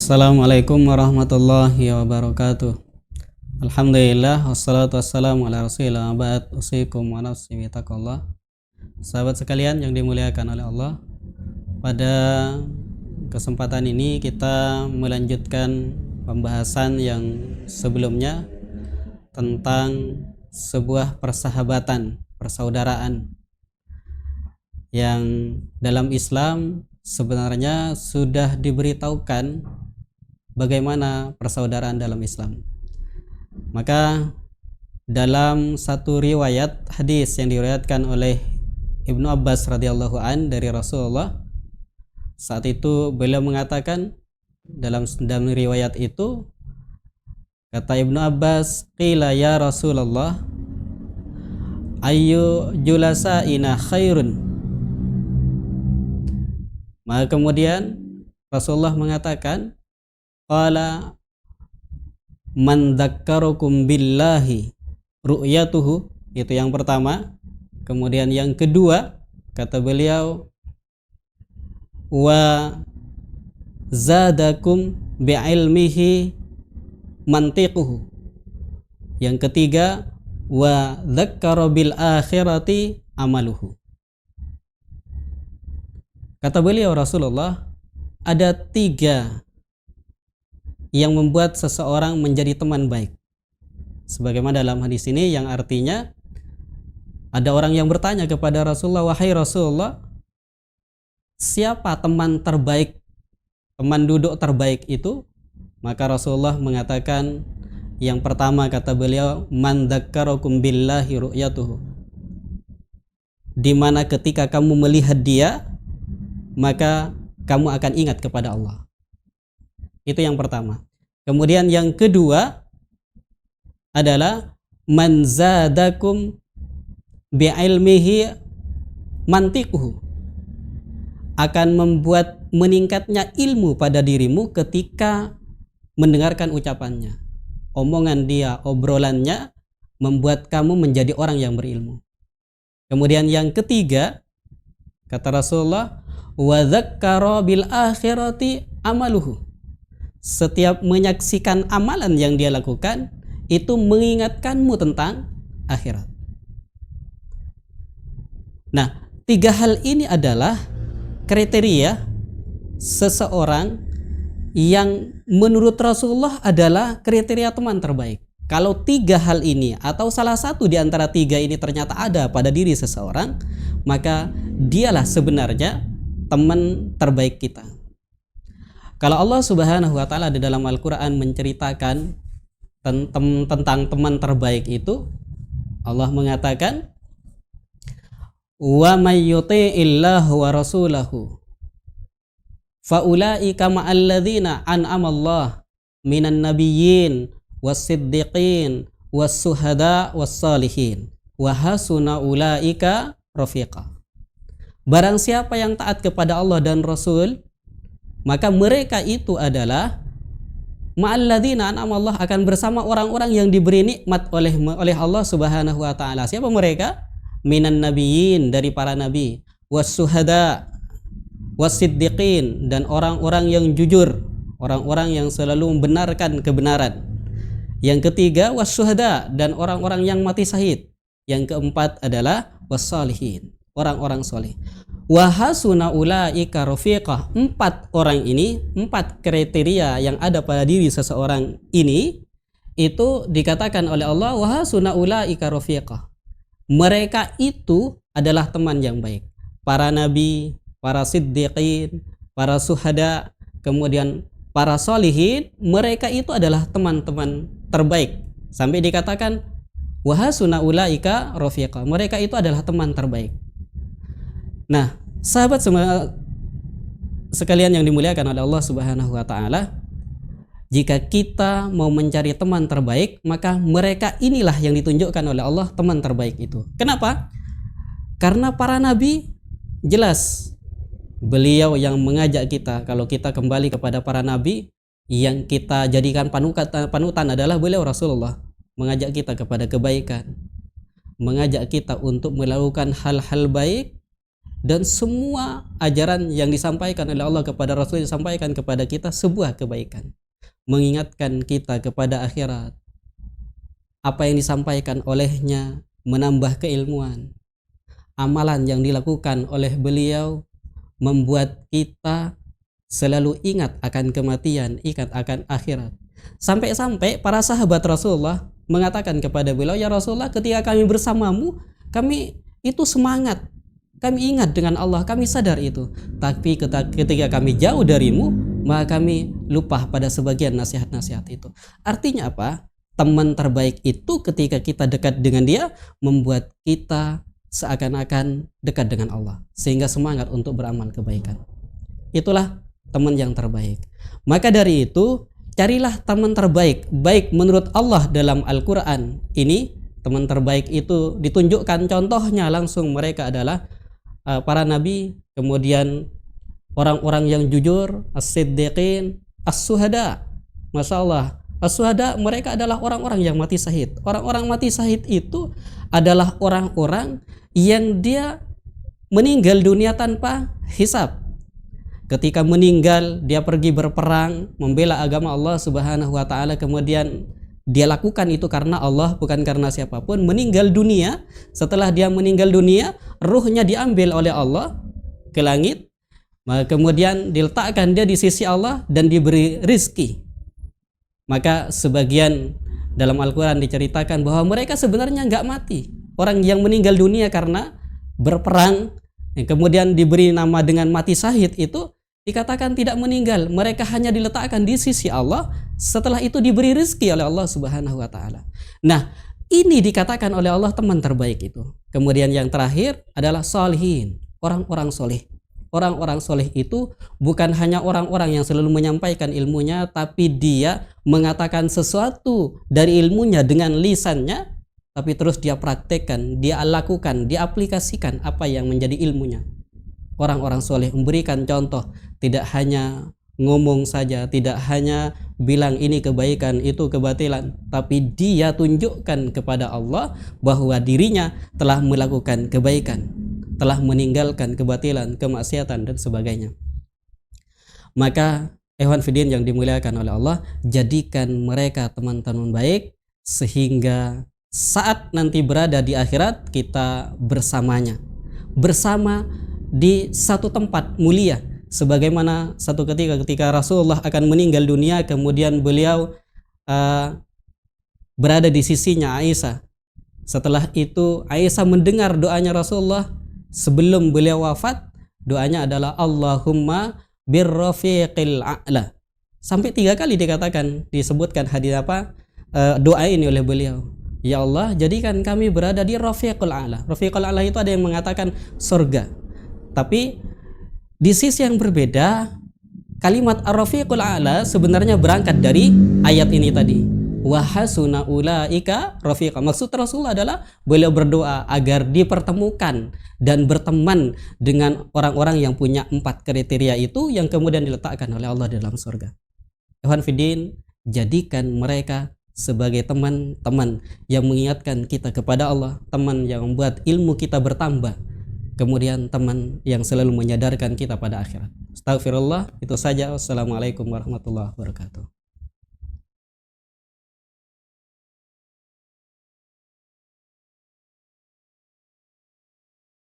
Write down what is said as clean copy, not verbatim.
Assalamualaikum warahmatullahi wabarakatuh. Alhamdulillah wassalatu wassalamu ala rasulillah ba'd. Usikum wa nafsi bitaqallah. Sahabat sekalian yang dimuliakan oleh Allah, pada kesempatan ini kita melanjutkan pembahasan yang sebelumnya tentang sebuah persahabatan, persaudaraan yang dalam Islam sebenarnya sudah diberitahukan bagaimana persaudaraan dalam Islam. Maka dalam satu riwayat hadis yang diriwayatkan oleh Ibnu Abbas radhiyallahu an dari Rasulullah, saat itu beliau mengatakan dalam riwayat itu, kata Ibnu Abbas, qila ya Rasulullah ayyu julasaina khairun. Maka kemudian Rasulullah mengatakan, qala man dzakkarukum billahi ru'yatuhu, itu yang pertama. Kemudian yang kedua, kata beliau, wa zadakum bi'ilmihi mantiquhu. Yang ketiga, wa dzakkara bil akhirati amaluhu. Kata beliau Rasulullah, ada 3 yang membuat seseorang menjadi teman baik. Sebagaimana dalam hadis ini yang artinya ada orang yang bertanya kepada Rasulullah, wahai Rasulullah, siapa teman terbaik, teman duduk terbaik itu? Maka Rasulullah mengatakan, yang pertama kata beliau, man dzakkarakum billahi ru'yatuhu, di mana ketika kamu melihat dia, maka kamu akan ingat kepada Allah. Itu yang pertama. Kemudian yang kedua adalah man zadakum bi'ilmihi mantiquhu, akan membuat meningkatnya ilmu pada dirimu ketika mendengarkan ucapannya. Omongan dia, obrolannya membuat kamu menjadi orang yang berilmu. Kemudian yang ketiga, kata Rasulullah, wa dzakkara bil akhirati amaluhu, setiap menyaksikan amalan yang dia lakukan itu mengingatkanmu tentang akhirat. Nah, 3 hal ini adalah kriteria seseorang yang menurut Rasulullah adalah kriteria teman terbaik. Kalau 3 hal ini atau salah satu di antara 3 ini ternyata ada pada diri seseorang, maka dialah sebenarnya teman terbaik kita. Kalau Allah Subhanahu wa taala di dalam Al-Qur'an menceritakan tentang teman terbaik itu, Allah mengatakan, wa may yuti'illahu wa rasulahu fa ulaika ma'al ladzina an'ama Allah minan nabiyyin was-siddiqin was-suhada was-salihin wa hasuna ulaika rafiqa. Barang siapa yang taat kepada Allah dan Rasul, maka mereka itu adalah ma'alladzina an'ama Allah, akan bersama orang-orang yang diberi nikmat oleh Allah Subhanahu wa taala. Siapa mereka? Minan nabiyyin, dari para nabi, was-suhada, was-siddiqin, dan orang-orang yang jujur, orang-orang yang selalu membenarkan kebenaran. Yang ketiga was-suhada, dan orang-orang yang mati syahid. Yang keempat adalah was-salihin, orang-orang soleh. Wa hasuna ulaika rafiqah. 4 orang ini, 4 kriteria yang ada pada diri seseorang ini, itu dikatakan oleh Allah, wa hasuna ulaika rafiqah, mereka itu adalah teman yang baik. Para nabi, para siddiqin, para suhada, kemudian para solihin, mereka itu adalah teman-teman terbaik. Sampai dikatakan wa hasuna ulaika rafiqah, mereka itu adalah teman terbaik. Nah, sahabat semua sekalian yang dimuliakan oleh Allah Subhanahu wa taala, jika kita mau mencari teman terbaik, maka mereka inilah yang ditunjukkan oleh Allah teman terbaik itu. Kenapa? Karena para nabi jelas beliau yang mengajak kita, kalau kita kembali kepada para nabi, yang kita jadikan panutan adalah beliau Rasulullah, mengajak kita kepada kebaikan, mengajak kita untuk melakukan hal-hal baik dan semua ajaran yang disampaikan oleh Allah kepada Rasul disampaikan kepada kita sebuah kebaikan, mengingatkan kita kepada akhirat. Apa yang disampaikan olehnya menambah keilmuan. Amalan yang dilakukan oleh beliau membuat kita selalu ingat akan kematian, ingat akan akhirat. Sampai-sampai para sahabat Rasulullah mengatakan kepada beliau, "Ya Rasulullah, ketika kami bersamamu, kami itu semangat, kami ingat dengan Allah, kami sadar itu. Tapi ketika kami jauh darimu, maka kami lupa pada sebagian nasihat-nasihat itu." Artinya apa? Teman terbaik itu ketika kita dekat dengan dia membuat kita seakan-akan dekat dengan Allah, sehingga semangat untuk beramal kebaikan. Itulah teman yang terbaik. Maka dari itu, carilah teman terbaik, baik menurut Allah dalam Al-Quran. Ini teman terbaik itu ditunjukkan contohnya langsung, mereka adalah para nabi, kemudian orang-orang yang jujur, as-siddiqin, as-suhada. Masya Allah, as-suhada mereka adalah orang-orang yang mati syahid. Orang-orang mati syahid itu adalah orang-orang yang dia meninggal dunia tanpa hisab. Ketika meninggal, dia pergi berperang, membela agama Allah Subhanahu wa Ta'ala, kemudian dia lakukan itu karena Allah, bukan karena siapapun. Meninggal dunia, setelah dia meninggal dunia, ruhnya diambil oleh Allah ke langit, kemudian diletakkan dia di sisi Allah dan diberi rizki. Maka sebagian dalam Al-Quran diceritakan bahwa mereka sebenarnya nggak mati. Orang yang meninggal dunia karena berperang, kemudian diberi nama dengan mati syahid, itu dikatakan tidak meninggal, mereka hanya diletakkan di sisi Allah, setelah itu diberi rezeki oleh Allah Subhanahu wa Ta'ala. Nah, ini dikatakan oleh Allah teman terbaik itu. Kemudian yang terakhir adalah sholihin, orang-orang soleh. Orang-orang soleh itu bukan hanya orang-orang yang selalu menyampaikan ilmunya, tapi dia mengatakan sesuatu dari ilmunya dengan lisannya, tapi terus dia praktekkan, dia lakukan, dia aplikasikan apa yang menjadi ilmunya. Orang-orang soleh memberikan contoh, tidak hanya ngomong saja, tidak hanya bilang ini kebaikan, itu kebatilan, tapi dia tunjukkan kepada Allah bahwa dirinya telah melakukan kebaikan, telah meninggalkan kebatilan, kemaksiatan dan sebagainya. Maka ikhwan fillah yang dimuliakan oleh Allah, jadikan mereka teman-teman baik sehingga saat nanti berada di akhirat kita bersamanya, bersama di satu tempat mulia, sebagaimana satu ketika Rasulullah akan meninggal dunia, kemudian beliau berada di sisinya Aisyah. Setelah itu Aisyah mendengar doanya Rasulullah sebelum beliau wafat. Doanya adalah Allahumma birrafiqil a'la. Sampai 3 kali dikatakan, disebutkan hadis doa ini oleh beliau. Ya Allah, jadikan kami berada di rafiqul a'la. Rafiqul a'la itu ada yang mengatakan surga. Tapi di sisi yang berbeda, kalimat ar-rafiqul a'la sebenarnya berangkat dari ayat ini tadi. Wa hasuna ulaika rafiqa. Maksud Rasulullah adalah beliau berdoa agar dipertemukan dan berteman dengan orang-orang yang punya 4 kriteria itu, yang kemudian diletakkan oleh Allah dalam surga. Ikhwan fiddin, jadikan mereka sebagai teman-teman yang mengingatkan kita kepada Allah, teman yang membuat ilmu kita bertambah, kemudian teman yang selalu menyadarkan kita pada akhirat. Astagfirullah, itu saja. Wassalamualaikum warahmatullahi wabarakatuh.